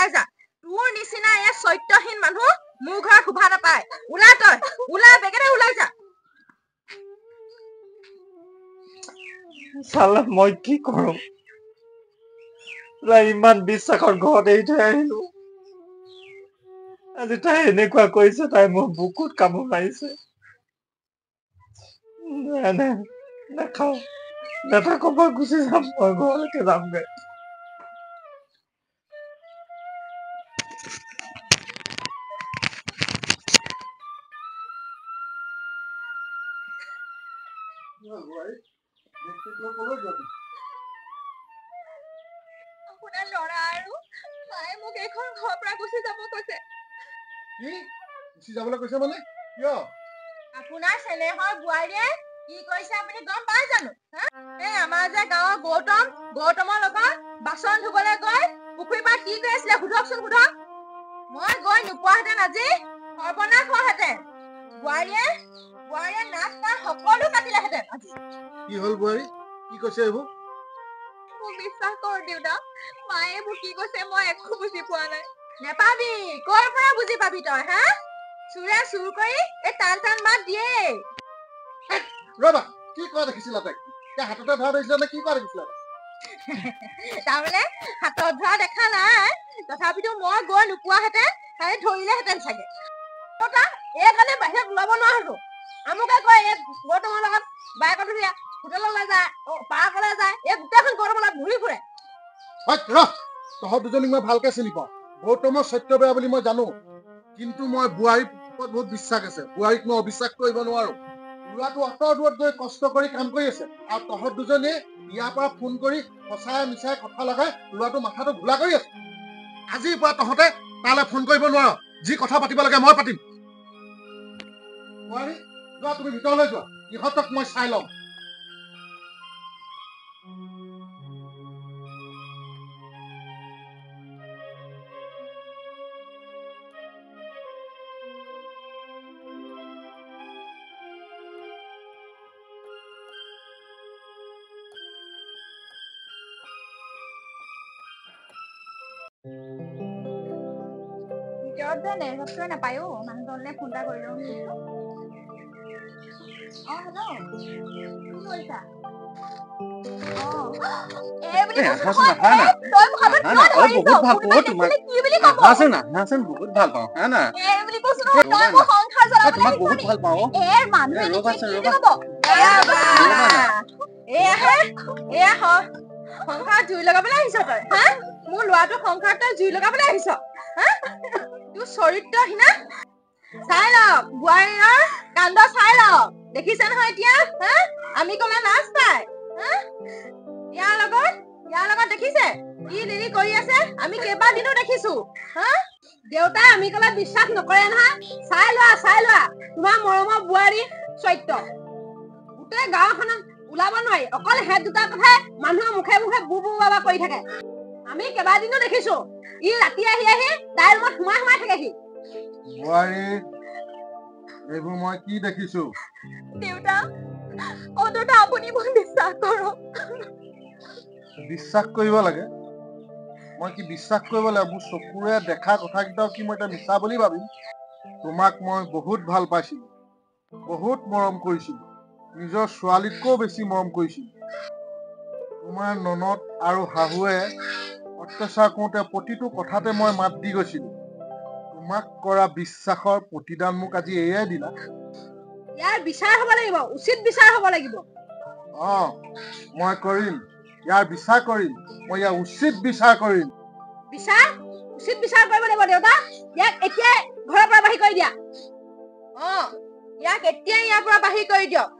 ওলাই যা তোৰ নিচিনা এই চৈত্যহীন মানুহ মোৰ ঘৰত শোভা নাপায় ওলা তই ওলা বেগেৰে ওলাই যা চালা মই কি কৰো ইমান বিশ্বাসৰ ঘৰত এৰি থৈ আহিলো আজি তাই এনেকুৱা কৰিছে তাই মোৰ বুকুত কামোৰ মাৰিছে নাখাও নাথাকো মই গুচি যাম মই ঘৰলৈকে যামগে আপোনাৰ ল'ৰা আৰু মায়ে মোক এইখন ঘৰৰ পৰা গুচি যাব কৈছে কি গুচি যাবলৈ কৈছে মানে কিয় আপোনাৰ চেনেহৰ বোৱাৰীয়ে কি কৈছে আপুনি গম পাই জানো এই আমাৰ যে গাঁৱৰ গৌতমৰ লগত বাচন ধুবলৈ গৈ পুখুৰী পাৰত কি কৰি আছিলে সোধকচোন সোধক মই গৈ নোপোৱাহেঁতেন আজি সৰ্বনাশ হোৱাহেঁতেন বোৱাৰীয়ে নাক কাণ সকলো কাটিলেহেঁতেন আজি কি হ'ল বোৱাৰী কি কৈছে এইবোৰ মোক বিশ্বাস কৰ দেউতা মায়ে এইবোৰ কি কৈছে মই একো বুজি পোৱা নাই নেপাবি কৰ পৰা বুজি পাবি তই হা চোৰে চুৰ কৰি এই টান টান মাত দিয়ে ৰবা কি কোৱা দেখিছিলা তাইক হাততে ধৰা দেখিছিলা নে কি কোৱা দেখিছিলা তাৰমানে হাতত ধৰা দেখা নাই তথাপিতো মই গৈ নোপোৱাহেঁতেন তাই ধৰিলেহেঁতেন চাগে এইকাৰণে বাহিৰত ওলাব নোৱাৰা হলো আমুকে কয় এই গৌতমৰ লগত বাইকত উঠি হোটেললৈ যায় পাৰ্কলৈ যায় এই গোটেইখন গৌতমৰ লগত ঘূৰি ফুৰে তহঁত দুজনীক মই ভালকে চিনি পাওঁ গৌতমৰ চৰিত্ৰ বেয়া বুলি মই জানো কিন্তু মই বোৱাৰীৰ ওপৰত বহুত বিশ্বাস আছে বোৱাৰীক মই অবিশ্বাস কৰিব নোৱাৰো ল'ৰাটো অতৰ দূৰত গৈ কষ্ট কৰি কাম কৰি আছে আৰু তহঁত দুজনীয়ে বিয়াৰ পৰা ফোন কৰি সঁচাই মিছাই কথা লগাই ল'ৰাটো মাথাটো ঘোলা কৰি আছে আজিৰ পৰা তহঁতে তালৈ ফোন কৰিব নোৱাৰ যি কথা পাতিব লাগে মই পাতিম বোৱাৰী যোৱা তুমি ভিতৰলৈ যোৱা ইহঁতক মই চাই লম ভিতৰত যে নেটৱৰ্কটোৱে নাপায় মানুহজনলৈ ফোন এটা কৰি লওঁ হেল্ল' কি কৰিছা সংসাৰত জুই লগাবলৈ আহিছ তই হা মোৰ ল'ৰাটো সংসাৰত তই জুই লগাবলৈ আহিছ হা তোৰ চৰিত্ৰহীনা চাই লওক বোৱাৰীৰ কাণ্ড চাই লওক দেখিছে নহয় এতিয়া হা আমি কলে নাচ পাই ইয়াৰ লগত দেখিছে কি দেৰি কৰি আছে আমি কেইবাদিনো দেখিছো হা দেউতাই আমি কলে বিশ্বাস নকৰে নহয় চাই লোৱা তোমাৰ মৰমৰ বোৱাৰী চৰিত্ৰ গোটেই গাঁওখনত ওলাব নোৱাৰি অকল হেড দুটা কথাই মানুহৰ মুখে মুখে বু বু বাবা কৰি থাকে আমি কেইবাদিনো দেখিছো ই ৰাতি আহি তাইৰ ৰুমত সোমাই থাকেহি বোৱাৰী এইবোৰ মই কি দেখিছো দেউতা অন্তত আপুনি মোক বিশ্বাস কৰক বিশ্বাস কৰিব লাগে মই কি বিশ্বাস কৰিব লাগে মোৰ চকুৰে দেখা কথাকেইটাও কি মই এতিয়া মিছা বুলি ভাবিম তোমাক মই বহুত ভাল পাইছিলো বহুত মৰম কৰিছিলো নিজৰ ছোৱালীতকৈও বেছি মৰম কৰিছিলো তোমাৰ ননদ আৰু শাহুৱে অত্যাচাৰ কৰোঁতে প্ৰতিটো কথাতে মই মাত দি গৈছিলো তোমাক কৰা বিশ্বাসৰ প্ৰতিদান মোক আজি এয়াই দিলা ইয়াৰ বিচাৰ হ'ব লাগিব উচিত বিচাৰ হ'ব লাগিব মই কৰিম ইয়াৰ বিচাৰ কৰিম মই ইয়াৰ উচিত বিচাৰ কৰিম উচিত বিচাৰ কৰিব লাগিব দেউতা ইয়াক এতিয়াই ঘৰৰ পৰা বাহিৰ কৰি দিয়া ইয়াক এতিয়াই ইয়াৰ পৰা বাহিৰ কৰি দিয়ক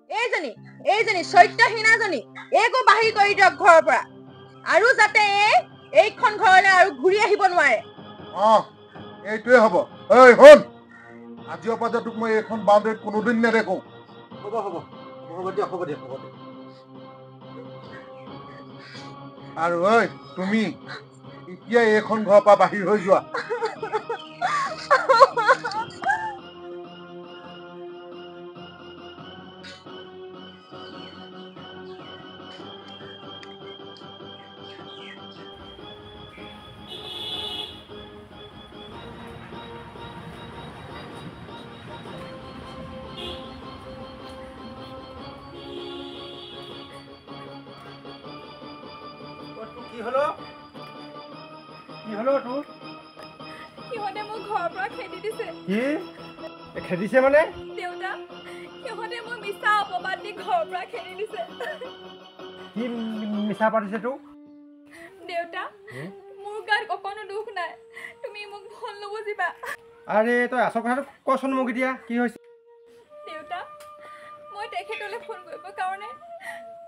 এইজনী চৰিত্ৰহীনাজনী একো বাহিৰ কৰি দিয়ক ঘৰৰ পৰা আৰু যাতে এইখন ঘৰলৈ আৰু ঘূৰি আহিব নোৱাৰে এইটোৱে হ'ব এই শুন আজিৰ পৰা তোক মই এইখন বাউণ্ডেৰীত কোনোদিন নেদেখো হ'ব দিয়ক আৰু ঐ তুমি এতিয়া এইখন ঘৰৰ পৰা বাহিৰ হৈ যোৱা হলো তোৰ সিহঁতে মোক ঘৰৰ পৰা খেদি দিছে কি খেদিছে মানে দেউতা সিহঁতে মোক মিছা অপবাদ দি ঘৰৰ পৰা খেদি দিছে কি মিছা পাতিছে তোক দেউতা মোৰ গাত অকণো দুখ নাই তুমি মোক ভুল নুবুজিবা আৰে তই আচল কথাটো কচোন মোক এতিয়া কি হৈছে দেউতা মই তেখেতলৈ ফোন কৰিবৰ কাৰণে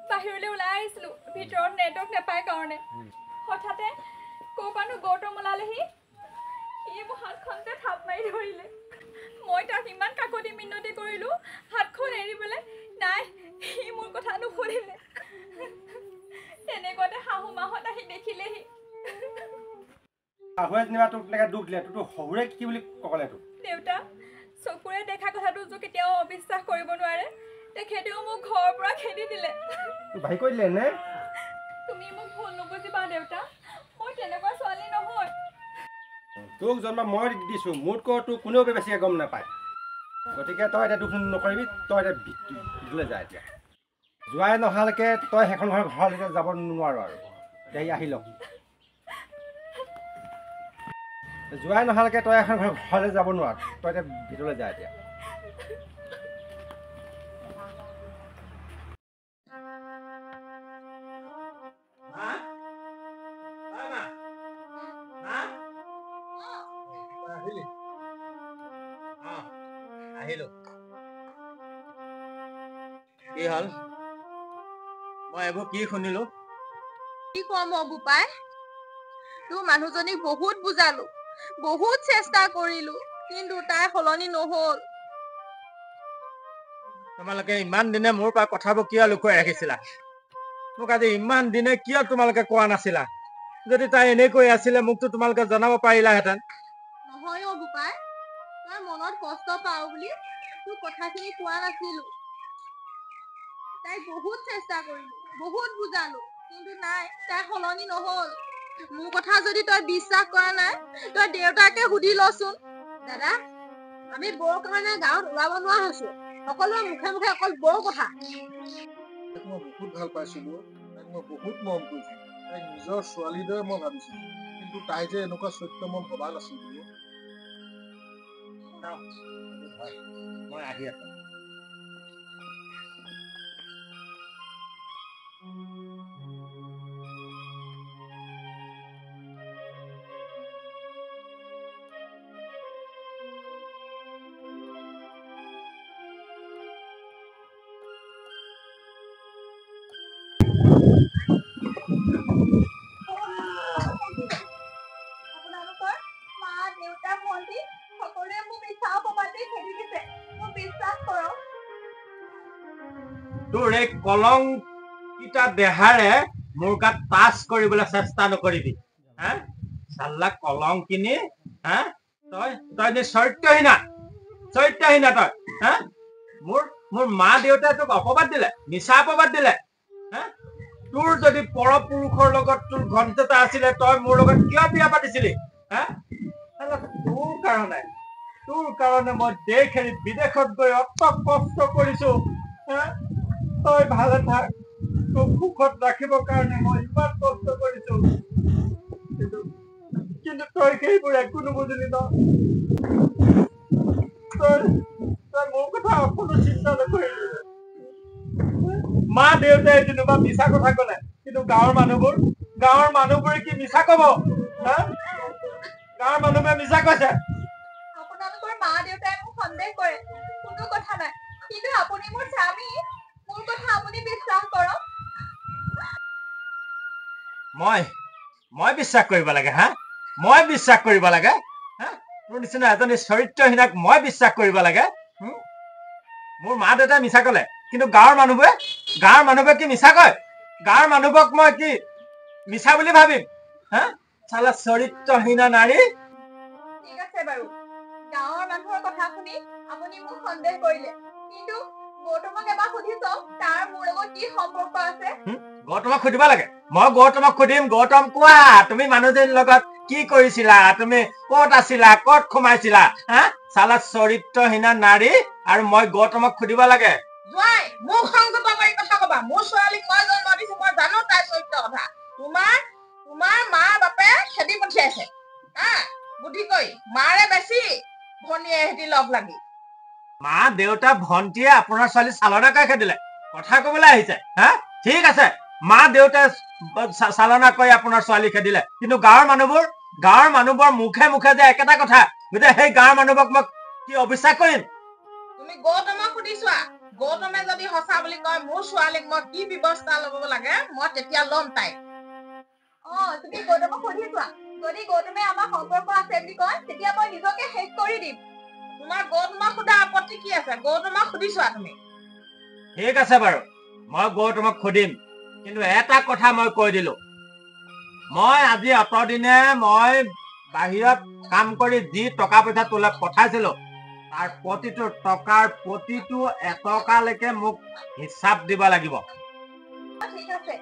বাহিৰলৈ ওলাই আহিছিলোঁ ভিতৰত নেটৱৰ্ক নাপায় কাৰণে হঠাতে ক'ৰবানো গৌতম ওলালেহি সি মোৰ হাতখনতে থাপ মাৰি ধৰিলে মই তাক ইমান কাকতি মিনতি কৰিলোঁ হাতখন এৰিবলৈ নাই সি মোৰ কথা নুশুনিলে তেনেকুৱাতে শাহু মাহঁত আহি দেখিলেহি শাহুৱে যেনিবা তোক তেনেকৈ দুখ দিলে তোৰতো শহুৰে কি বুলি ক'লে তোক দেউতা চকুৰে দেখা কথাটো যে কেতিয়াও অবিশ্বাস কৰিব নোৱাৰে তেখেতেও মোক ঘৰৰ পৰা খেদি দিলে তোক ভাই কৈ দিলে নে তুমি মোক ভুল নুবুজিবা দেউতা মই তেনেকুৱা ছোৱালী নহয় তোক জন্ম মই দিছোঁ মোতকৈ তোক কোনেও বেছিকৈ গম নাপায় গতিকে তই এতিয়া দুখ নকৰিবি তই এতিয়া ভিতৰলৈ যা এতিয়া যোৱাই নহালৈকে তই সেইখন ঘৰলৈকে যাব নোৱাৰ আৰু এতিয়া আহি লওক যোৱাই নহালৈকে তই এখন ঘৰলৈ যাব নোৱাৰ তই এতিয়া ভিতৰলৈ যা এতিয়া আহিলো কি হল মই এইবোৰ কি শুনিলো কি কম বোপাই তোৰ মানুহজনীক বহুত বুজালো বহুত চেষ্টা কৰিলো কিন্তু তাই সলনি নহল তোমালোকে ইমান দিনে মোৰ পৰা কথাবোৰ কিয় লুকুৱাই ৰাখিছিলা মোক আজি ইমান দিনে কিয় তোমালোকে কোৱা নাছিলা যদি তাই এনেকৈ আছিলে মোকতো তোমালোকে জনাব পাৰিলাহেঁতেন নহয় বোপাই তই মনত কষ্ট পাও বুলি তোৰ কথাখিনি কোৱা নাছিলো তাই বহুত চেষ্টা কৰিলো বহুত বুজালো কিন্তু নাই তাই সলনি নহল মোৰ কথা যদি তই বিশ্বাস কৰা নাই তই দেউতাকে সুধি লচোন দাদা আমি বৰ কাৰণে গাঁৱত ওলাব নোৱাৰা হৈছো সকলোৰে মুখে মুখে অকল বৰ কথা মই বহুত ভাল পাইছিলো তাইক মই বহুত মৰম কৰিছিলো তাইক নিজৰ ছোৱালীৰ দৰে মই ভাবিছিলো কিন্তু তাই যে এনেকুৱা চৰিত্ৰ মই ভবা নাছিলো মই আহি আছো আপোনালোকৰ মা দেউতা ভণ্টি সকলোৱে মোক মিছা অপবাদ দি খেদি দিছে মোক বিশ্বাস কৰক তোৰ এই কলংকিতা দেহাৰে মোৰ গাত টাচ কৰিবলৈ চেষ্টা নকৰিবি হা চাল্লা কলংকিনী হা তই চৰিত্ৰহীনা তই হা মোৰ মা দেউতাই তোক অপবাদ দিলে মিছা অপবাদ দিলে হা তোৰ যদি পৰপুৰুষৰ লগত তোৰ ঘনিষ্ঠতা আছিলে তই মোৰ লগত কিয় বিয়া পাতিছিলি হা তোৰ কাৰণে মই দেশ এৰি বিদেশত গৈ অত কষ্ট কৰিছো হা তই ভালে থাক তোক সুখত ৰাখিবৰ কাৰণে মই ইমান কষ্ট কৰিছো কিন্তু তই সেইবোৰ একো নুবুজিলি ন তই মোৰ কথা অকণো চিন্তা নকৰিলি মা দেউতাই যেনিবা মিছা কথা কলে কিন্তু গাঁৱৰ মানুহবোৰে কি মিছা কব হা গাঁৱৰ মানুহবোৰে মিছা কৈছে আপোনালোকৰ মা দেউতাই মোক সন্দেহ কৰে কোনো কথা নাই কিন্তু আপুনি মোৰ স্বামী মোৰ কথা আপুনি বিশ্বাস কৰক মই বিশ্বাস কৰিব লাগে হা মই বিশ্বাস কৰিব লাগে হা তোৰ নিচিনা এজনী চৰিত্ৰহীনাক মই বিশ্বাস কৰিব লাগে মোৰ মা দেউতাই মিছা কলে কিন্তু গাঁৱৰ মানুহবোৰে কি মিছা কয় গাঁৱৰ মানুহবোৰক মই কি মিছা বুলি ভাবিম হা চালা চৰিত্ৰহীনা নাৰী ঠিক আছে বাৰু গাঁৱৰ মানুহৰ কথা শুনি আপুনি মোক সন্দেহ কৰিলে কিন্তু গৌতমক এবাৰ সুধি চাওক তাৰ মোৰ লগত কি সম্পৰ্ক আছে গৌতমক সুধিব লাগে মই গৌতমক সুধিম গৌতম কোৱা তুমি মানুহজনীৰ লগত কি কৰিছিলা তুমি ক'ত আছিলা ক'ত সোমাইছিলা হা চালা চৰিত্ৰহীনা নাৰী আৰু মই গৌতমক সুধিব লাগে জোৱাই মোক সংযত কৰি কথা কবা মোৰ ছোৱালীক মই জন্ম দিছো মই জানো তাইৰ চৰিত্ৰ কথা পঠিয়াইছে হা বুদ্ধি কৈ মাৰে বেছি ভনীয়ে হেতি লগ লাগি মা দেউতা ভন্টিয়ে আপোনাৰ ছোৱালী চালনা কৰি খেদিলে কথা কবলৈ আহিছে হা ঠিক আছে মা দেউতাই চালনা কৰি আপোনাৰ ছোৱালী খেদিলে কিন্তু গাঁৱৰ মানুহবোৰ মুখে মুখে যে একেটা কথা গতিকে সেই গাঁৱৰ মানুহবোৰক মই কি অবিশ্বাস কৰিম তুমি গৌতমক সুধিছোৱা গৌতমে যদি সঁচা বুলি কয় মোৰ ছোৱালীক মই কি ব্যৱস্থা ল'ব লাগে মই তেতিয়া ল'ম তাইক তুমি গৌতমক সুধিছোৱা যদি গৌতমে আমাৰ সম্পৰ্ক আছে বুলি কয় তেতিয়া মই নিজকে শেষ কৰি দিম তোমাৰ গৌতমক সোধা আপত্তি কি আছে গৌতমক সুধিছোৱা তুমি ঠিক আছে বাৰু মই গৌতমক সুধিম কিন্তু এটা কথা মই কৈ দিলো মই আজি অতদিনে মই বাহিৰত কাম কৰি যি টকা পইচা তোলা পঠাইছিলো তাৰ প্ৰতিটো টকাৰ প্ৰতিটো এটকালৈকে মোক হিচাপ দিব লাগিব ঠিক আছে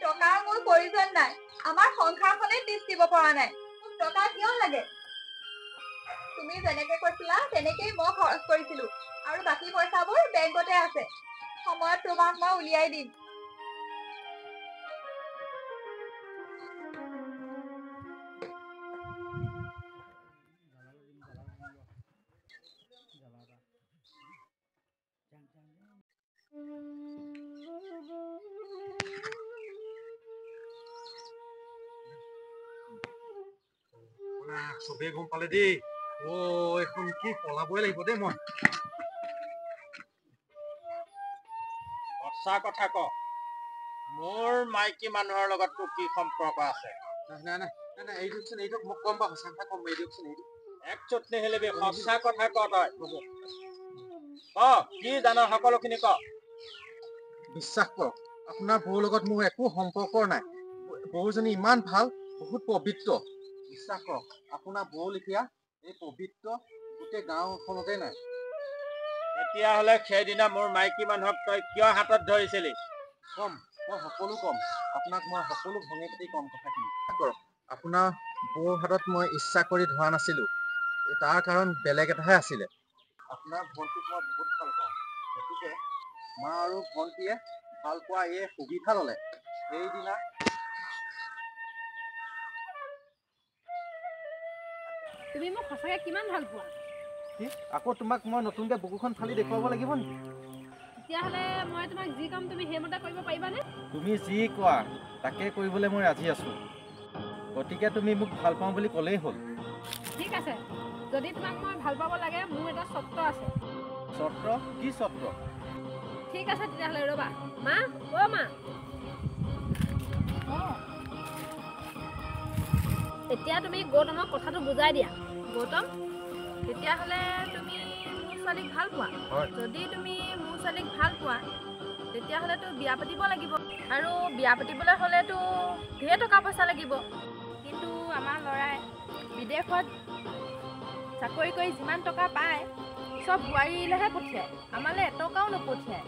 টকাৰ মোৰ প্ৰয়োজন নাই আমাৰ সংসাৰখনে টিচ দিব পৰা নাই মোক টকা কিয় লাগে তুমি যেনেকে কৈছিলা তেনেকেই মই খৰচ কৰিছিলো আৰু বাকী পইচাবোৰ বেংকতে আছে সময়ত তোমাক মই উলিয়াই দিম চবেই গম পালে দেই এখন কি পলাবই লাগিব দেই মই সঁচা কথা ক মোৰ মাইকী মানুহৰ লগত তোৰ কি সম্পৰ্ক আছে নাই এইটো মোক কম বা সঁচা কথা কম এই দিয়কচোন এইটো এক চুট নেহেলিবি সঁচা কথা ক তই ক কি জান সকলোখিনি ক বিশ্বাস কৰক আপোনাৰ বৌৰ লগত মোৰ একো সম্পৰ্ক নাই বৌজনী ইমান ভাল বহুত পবিত্ৰ বিশ্বাস কৰক আপোনাৰ বৌ লেখীয়া এই পবিত্ৰ গোটেই গাঁওখনতে নাই তেতিয়াহ'লে সেইদিনা মোৰ মাইকী মানুহক তই কিয় হাতত ধৰিছিলি কম মই সকলো কম আপোনাক মই সকলো ভঙি পাতি কম কথাখিনি কৰক আপোনাৰ বৌৰ হাতত মই ইচ্ছা কৰি ধৰা নাছিলো তাৰ কাৰণ বেলেগ এটাহে আছিলে আপোনাৰ ভণ্টিক মই বহুত ভাল পাওঁ গতিকে মা আৰু ভণ্টিয়ে ভাল পোৱা এই সুবিধা ল'লে সেইদিনা তুমি মোক সঁচাকে কিমান ভাল পোৱা আকৌ তোমাক মই নতুনকে বুকুখন ফালি দেখুৱাব লাগিব নেকি তেতিয়াহ'লে মই তোমাক যি কাম তুমি সেইমতে কৰিব পাৰিবানে তুমি যি কোৱা তাকে কৰিবলৈ মই ৰাজি আছোঁ গতিকে তুমি মোক ভাল পাওঁ বুলি ক'লেই হ'ল ঠিক আছে যদি তোমাক মই ভাল পাব লাগে মোৰ এটা চৰ্ত আছে চৰ্ত কি চৰ্ত ঠিক আছে তেতিয়াহ'লে ৰ'বা মা মা এতিয়া তুমি গৌতমক কথাটো বুজাই দিয়া গৌতম তেতিয়াহ'লে তুমি মোৰ ছোৱালীক ভাল পোৱা যদি তুমি মোৰ ছোৱালীক ভাল পোৱা তেতিয়াহ'লেতো বিয়া পাতিব লাগিব আৰু বিয়া পাতিবলৈ হ'লেতো ধেৰ টকা পইচা লাগিব কিন্তু আমাৰ ল'ৰাই বিদেশত চাকৰি কৰি যিমান টকা পায় চব বোৱাৰীলৈহে পঠিয়ায় আমালৈ এটকাও নপঠিয়ায়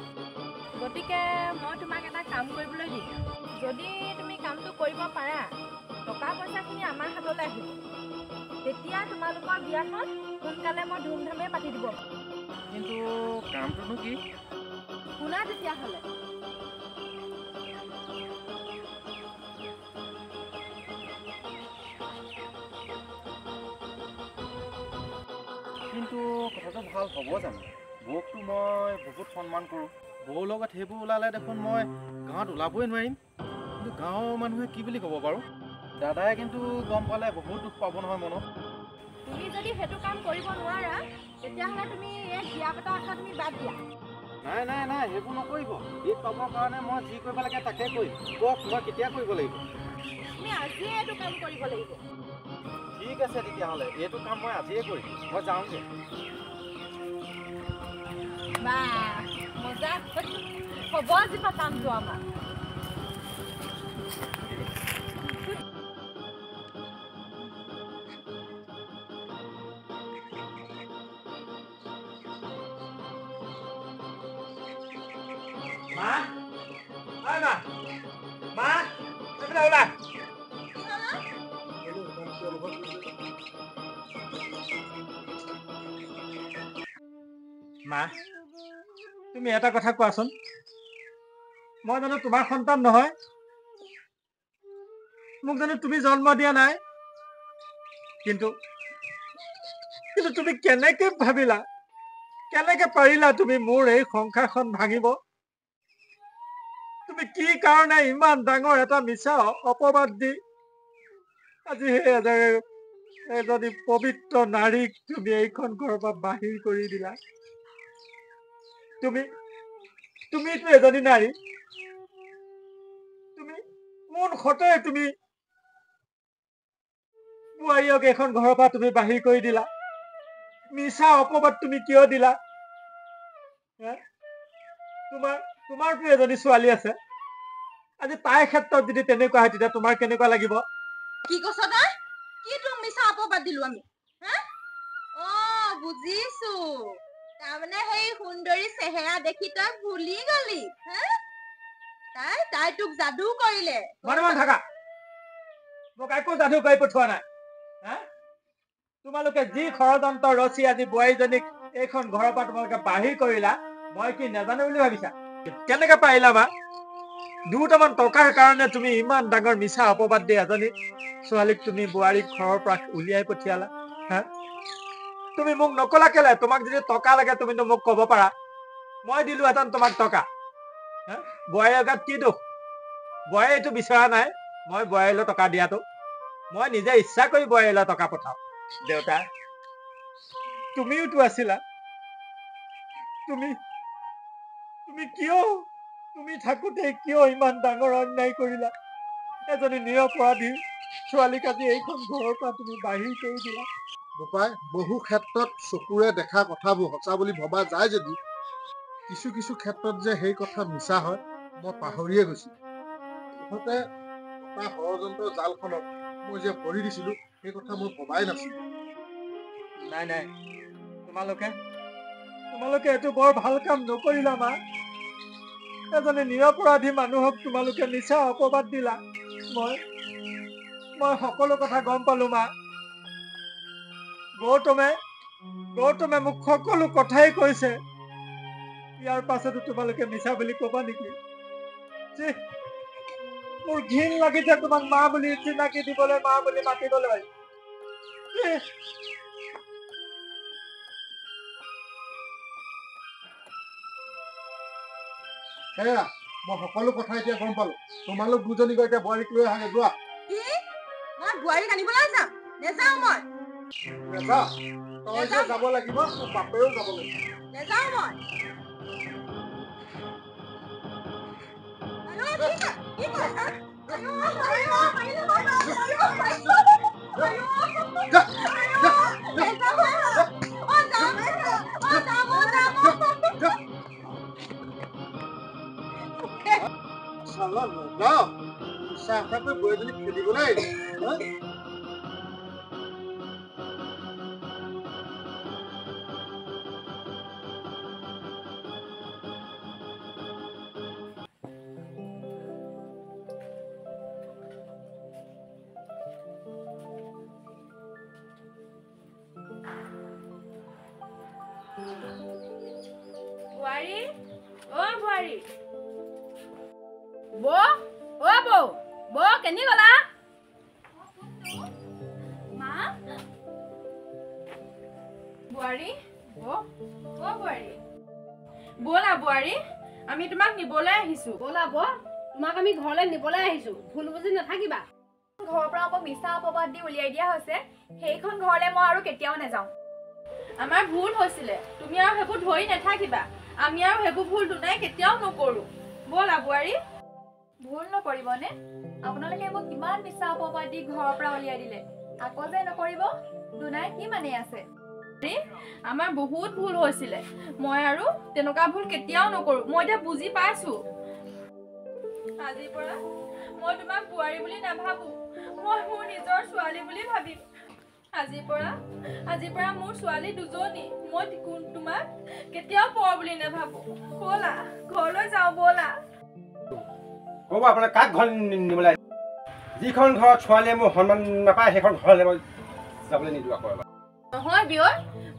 গতিকে মই তোমাক এটা কাম কৰিবলৈ দিম যদি তুমি কামটো কৰিব পাৰা টকা পইচাখিনি আমাৰ হাতলৈ আহিব তেতিয়া তোমালোকৰ বিয়াখন সোনকালে মই ধুমধামে পাতি দিব কিন্তু কামটোনো কি শুনা তেতিয়াহ'লে কিন্তু কথাটো ভাল হ'ব জানো বৌকটো মই বহুত সন্মান কৰোঁ বৌৰ লগত সেইবোৰ ওলালে দেখোন মই গাঁৱত ওলাবই নোৱাৰিম কিন্তু গাঁৱৰ মানুহে কি বুলি ক'ব বাৰু দাদাই কিন্তু গম পালে বহুত দুখ পাব নহয় মনত তুমি যদি সেইটো কাম কৰিব নোৱাৰা তেতিয়াহ'লে তুমি এই বিয়া পতা আশা তুমি বাদ দিয়া নাই সেইবোৰ নকৰিব এই পাবৰ কাৰণে মই যি কৰিব লাগে তাকে কৰিম কওক মই কেতিয়া কৰিব লাগিব তুমি আজিয়ে এইটো কাম কৰিব লাগিব ঠিক আছে তেতিয়াহ'লে এইটো কাম মই আজিয়ে কৰিম মই যাওঁগৈ বা মজা হ'ব আজিপা কামটো আমাৰ মা ওলা মা তুমি এটা কথা কোৱাচোন মই জানো তোমাৰ সন্তান নহয় মোক জানো তুমি জন্ম দিয়া নাই কিন্তু কিন্তু তুমি কেনেকে ভাবিলা, কেনেকে পাৰিলা তুমি মোৰ এই সংসাৰখন ভাঙিব? তুমি কি কাৰণে ইমান ডাঙৰ এটা মিছা অপবাদ দি আজি এজনী পবিত্ৰ নাৰীক তুমি এইখন ঘৰৰ পৰা বাহিৰ কৰি দিলা? তুমিতো এজনী নাৰী, তুমি কোন সতে তুমি বোৱাৰীক এইখন ঘৰৰ পৰা তুমি বাহিৰ কৰি দিলা? মিছা অপবাদ তুমি কিয় দিলা? তোমাৰতো এজনী ছোৱালী আছে, আজি তাইৰ ক্ষেত্ৰত যদি তেনেকুৱা হয় তেতিয়া তোমাৰ কেনেকুৱা লাগিব? কি কৈছ তই? কি তোক মিছা অপবাদ দিলো আমি? বুজিছো, তাৰমানে সেই সুন্দৰী চেহেৰা দেখি তই ভুলি গলি। তাই তোক যাদু কৰিলে। মনে থাকা, মোক একো যাদু কৰি পঠোৱা নাই। তোমালোকে যি ষড়যন্ত্ৰ ৰচি আজি বোৱাৰীজনীক এইখন ঘৰৰ পৰা তোমালোকে বাহিৰ কৰিলা, মই কি নাজানো বুলি ভাবিছা? কেনেকে পাৰিলা বা? দুটামান টকাৰ কাৰণে তুমি ইমান ডাঙৰ মিছা অপবাদ দি এজনী ছোৱালীক তুমি বোৱাৰীক ঘৰৰ পৰা উলিয়াই পঠিয়ালা। তুমি মোক নকলা কেলে? তোমাক যদি টকা লাগে তুমিতো মোক কব পাৰা, মই দিলো হেঁতেন তোমাক টকা। বোৱাৰীৰ গাত কি দুখ? বোৱাৰীটো বিচৰা নাই মই বোৱাৰীলৈ টকা দিয়াটো, মই নিজে ইচ্ছা কৰি বোৱাৰীলৈ টকা পঠাও। দেউতা, তুমিওতো আছিলা, তুমি তুমি থাকোতে কিয় ইমান ডাঙৰ অন্যায় কৰিলা? এজনী নিৰপৰাধী ছোৱালীক আজি এইখন ঘৰৰ পৰা তুমি বাহিৰ কৰি দিলা। বোপাই, বহু ক্ষেত্ৰত চকুৰে দেখা কথাবোৰ সঁচা বুলি ভবা যায় যদি কিছু কিছু ক্ষেত্ৰত যে সেই কথা মিছা হয় মই পাহৰিয়ে গৈছো। মুঠতে এটা ষড়যন্ত্ৰ জালখনত মই যে ভৰি দিছিলো সেই কথা মই ভবাই নাছিলো। নাই, তোমালোকে এইটো বৰ ভাল কাম নকৰিলা মা। এজনী নিৰপৰাধী মানুহক তোমালোকে মিছা অপবাদ দিলা। মই সকলো কথা গম পালো মা। গৌতমে মোক সকলো কথাই কৈছে। ইয়াৰ পাছতো তোমালোকে মিছা বুলি কবা নেকি? মোৰ ঘিণ লাগিছে তোমাক মা বুলি চিনাকি দিবলৈ, মা বুলি মাতিবলৈ। সেয়া মই সকলো কথা এতিয়া গম পালো। তোমালোক দুজনী গৈ এতিয়া বোৱাৰীক লৈ আহাগে, যোৱা। মই বোৱাৰীক আনিবলৈ যাম? নেযাওঁ মই। নেযাওঁ? তই যে যাব লাগিব, তোৰ বাপেও যাব লাগিব। নেযাওঁ মই। বোৱাৰীজনীক খেদিবলৈ বোৱাৰী, বোৱাৰী। বৌ কেনি গলা? মা, বোৱাৰী, বোৱাৰী। ব'লা বোৱাৰী, আমি তোমাক নিবলৈ আহিছো। ব'লা বৌ, তোমাক আমি ঘৰলৈ নিবলৈ আহিছো, ভুল বুজি নাথাকিবা। ঘৰৰ পৰা মোক মিছা অপবাদ দি উলিয়াই দিয়া হৈছে, সেইখন ঘৰলৈ মই আৰু কেতিয়াও নাযাওঁ। আমাৰ ভুল হৈছিলে, তুমি আৰু সেইবোৰ ধৰি নাথাকিবা। আমি আৰু সেইবোৰ ভুল দুটাই কেতিয়াও নকৰো। ব'লা বোৱাৰী। ভুল নকৰিবনে? আপোনালোকে মোক কিমান মিছা অপবাদ দি ঘৰৰ পৰা উলিয়াই দিলে, আকৌ যে নকৰিব? দুনাই কি মানে আছে? আমাৰ বহুত ভুল হৈছিলে, মই আৰু তেনেকুৱা ভুল কেতিয়াও নকৰো। মই এতিয়া বুজি পাইছো। আজিৰ পৰা মই তোমাক বোৱাৰী বুলি নাভাবো, মই মোৰ নিজৰ ছোৱালী বুলি ভাবিম। আজিৰ পৰা মোৰ ছোৱালী দুজনী, মই তোমাক কেতিয়াও পৰ বুলি নাভাবো। ব'লা ঘৰলৈ যাওঁ, ব'লা। ক'ব আপোনাৰ কাক ঘৰ নিবলৈ? যিখন ঘৰত ছোৱালীয়ে মোৰ সন্মান নাপায় সেইখন ঘৰলৈ মই যাবলৈ নিদিওঁ আকৌ এবাৰ। নহয় বিয়ৰ,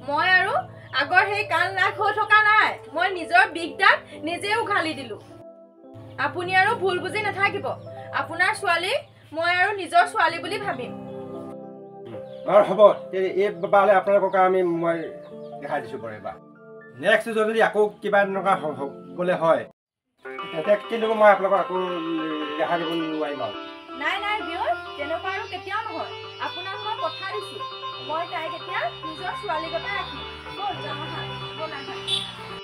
মই আৰু আগৰ সেই কাণ নাক হৈ থকা নাই। মই নিজৰ বিগদাত নিজে উঘালি দিলো। আপুনি আৰু ভুল বুজি নাথাকিব। আপোনাৰ ছোৱালী মই আৰু নিজৰ ছোৱালী বুলি ভাবিম। বাৰু হ'ব এইবাৰলৈ আপোনালোকক মই দেখাই দিছোঁ বাৰু এইবাৰ নেক্সট যদি আকৌ কিবা এনেকুৱা হ'বলৈ হয় তেতিয়া কিন্তু মই আপোনালোকক আকৌ ৰেহাই দিব নোৱাৰিম আৰু নাই নাই বিয়ৰ তেনেকুৱা আৰু কেতিয়াও নহয় আপোনাক মই কথা দিছোঁ মই তাইক এতিয়া নিজৰ ছোৱালী গতে ৰাখিম ব'ল যাম আহা ব'ল আহা